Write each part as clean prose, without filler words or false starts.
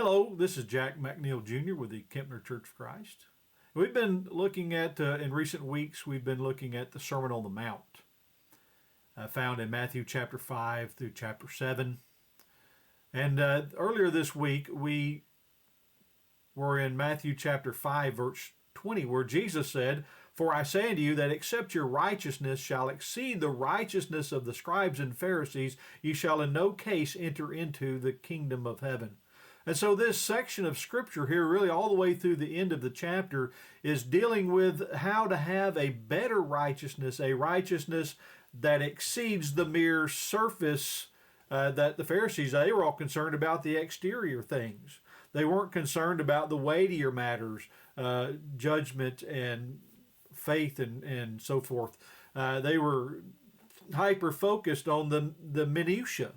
Hello, this is Jack McNiel Jr. with the Kempner Church of Christ. We've been looking at, in recent weeks, we've been looking at the Sermon on the Mount, found in Matthew chapter 5 through chapter 7. And earlier this week, we were in Matthew chapter 5, verse 20, where Jesus said, "For I say unto you that except your righteousness shall exceed the righteousness of the scribes and Pharisees, ye shall in no case enter into the kingdom of heaven." And so this section of Scripture here, really all the way through the end of the chapter, is dealing with how to have a better righteousness, a righteousness that exceeds the mere surface that the Pharisees, they were all concerned about the exterior things. They weren't concerned about the weightier matters, judgment and faith and so forth. They were hyper-focused on the minutiae.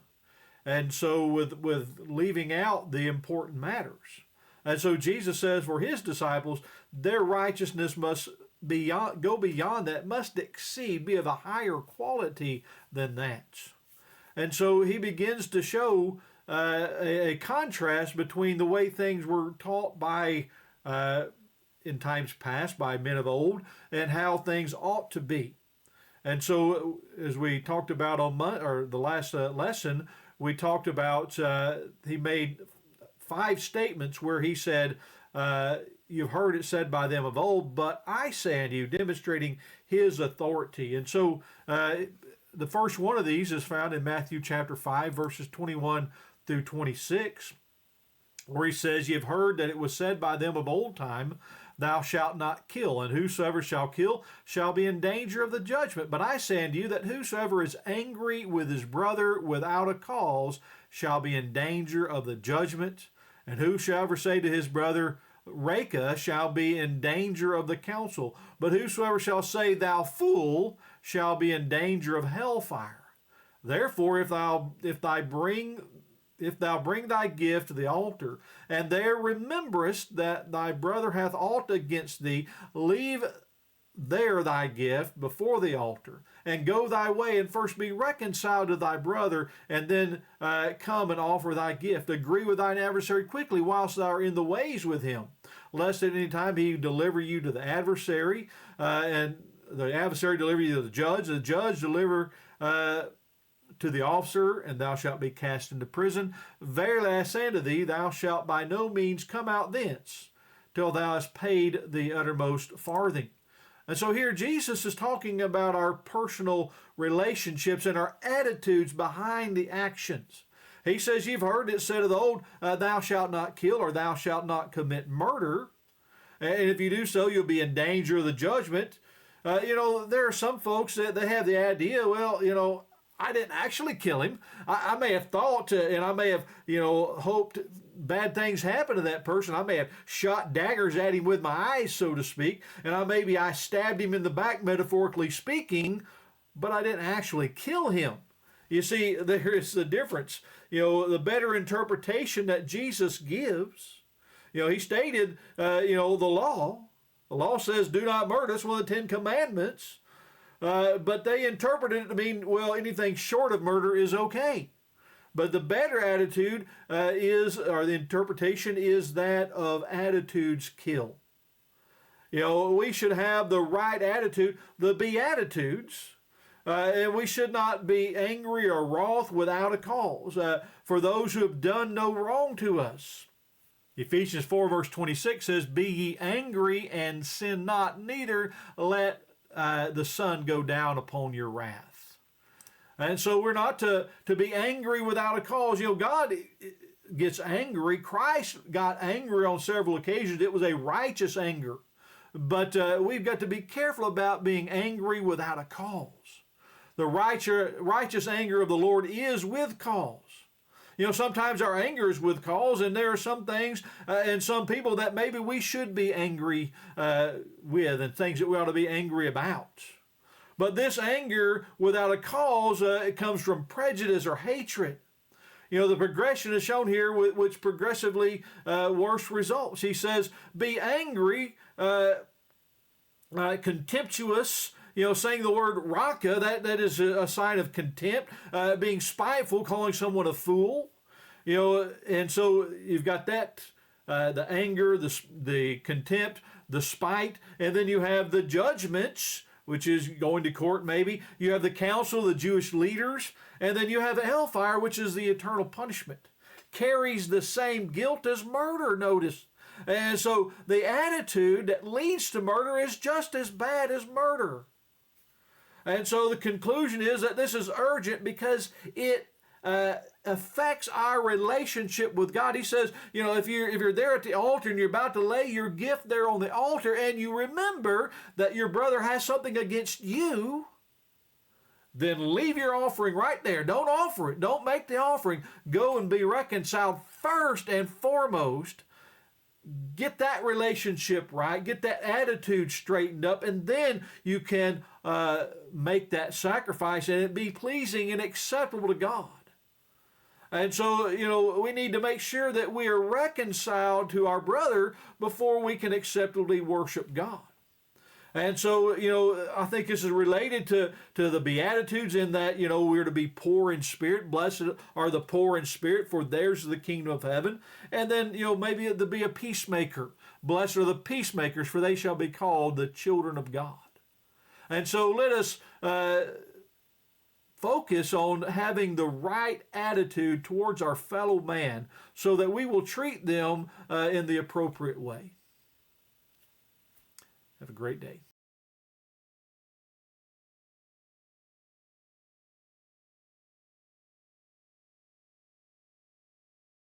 And so with leaving out the important matters. And so Jesus says for his disciples, their righteousness must go beyond that, must exceed, be of a higher quality than that. And so he begins to show a contrast between the way things were taught by, in times past, by men of old, and how things ought to be. And so, as we talked about on the last lesson, we talked about, he made 5 statements where he said, you've heard it said by them of old, but I say unto you, demonstrating his authority. And so, the first one of these is found in Matthew chapter 5, verses 21 through 26, where he says, "You've heard that it was said by them of old time, thou shalt not kill, and whosoever shall kill shall be in danger of the judgment. But I say unto you that whosoever is angry with his brother without a cause shall be in danger of the judgment. And whosoever say to his brother, Raka, shall be in danger of the council. But whosoever shall say, Thou fool, shall be in danger of hellfire. Therefore, if thou bring thy gift to the altar, and there rememberest that thy brother hath aught against thee, leave there thy gift before the altar, and go thy way, and first be reconciled to thy brother, and then come and offer thy gift. Agree with thine adversary quickly whilst thou art in the ways with him, lest at any time he deliver you to the adversary, and the adversary deliver you to the judge deliver to the officer, and thou shalt be cast into prison. Verily I say unto thee, thou shalt by no means come out thence, till thou hast paid the uttermost farthing." And so here Jesus is talking about our personal relationships and our attitudes behind the actions. He says, you've heard it said of the old, thou shalt not kill, or thou shalt not commit murder. And if you do so, you'll be in danger of the judgment. There are some folks that they have the idea, I didn't actually kill him. I may have thought, and I may have, hoped bad things happen to that person. I may have shot daggers at him with my eyes, so to speak, and I stabbed him in the back, metaphorically speaking, but I didn't actually kill him. You see, there is the difference. The better interpretation that Jesus gives, he stated, the law. The law says, do not murder. It's one of the 10 Commandments. But they interpreted it to mean, anything short of murder is okay. But the better attitude the interpretation is that of attitudes kill. We should have the right attitude, the Beatitudes, and we should not be angry or wroth without a cause for those who have done no wrong to us. Ephesians 4 verse 26 says, "Be ye angry and sin not, neither let the sun go down upon your wrath." And so we're not to be angry without a cause. God gets angry. Christ got angry on several occasions. It was a righteous anger. But we've got to be careful about being angry without a cause. The righteous anger of the Lord is with cause. Sometimes our anger is with cause, and there are some things and some people that maybe we should be angry with, and things that we ought to be angry about. But this anger without a cause, it comes from prejudice or hatred. The progression is shown here, which progressively worse results. He says, be angry, contemptuous, saying the word raka, that is a sign of contempt, being spiteful, calling someone a fool. And so you've got that, the anger, the contempt, the spite, and then you have the judgments, which is going to court maybe. You have the council of the Jewish leaders, and then you have hellfire, which is the eternal punishment. Carries the same guilt as murder, notice. And so the attitude that leads to murder is just as bad as murder. And so the conclusion is that this is urgent because it affects our relationship with God. He says, if you're there at the altar and you're about to lay your gift there on the altar and you remember that your brother has something against you, then leave your offering right there. Don't offer it. Don't make the offering. Go and be reconciled first and foremost. Get that relationship right. Get that attitude straightened up, and then you can make that sacrifice and it be pleasing and acceptable to God. And so, we need to make sure that we are reconciled to our brother before we can acceptably worship God. And so, I think this is related to the Beatitudes in that, we're to be poor in spirit. Blessed are the poor in spirit, for theirs is the kingdom of heaven. And then, maybe to be a peacemaker. Blessed are the peacemakers, for they shall be called the children of God. And so let us focus on having the right attitude towards our fellow man so that we will treat them in the appropriate way. Have a great day.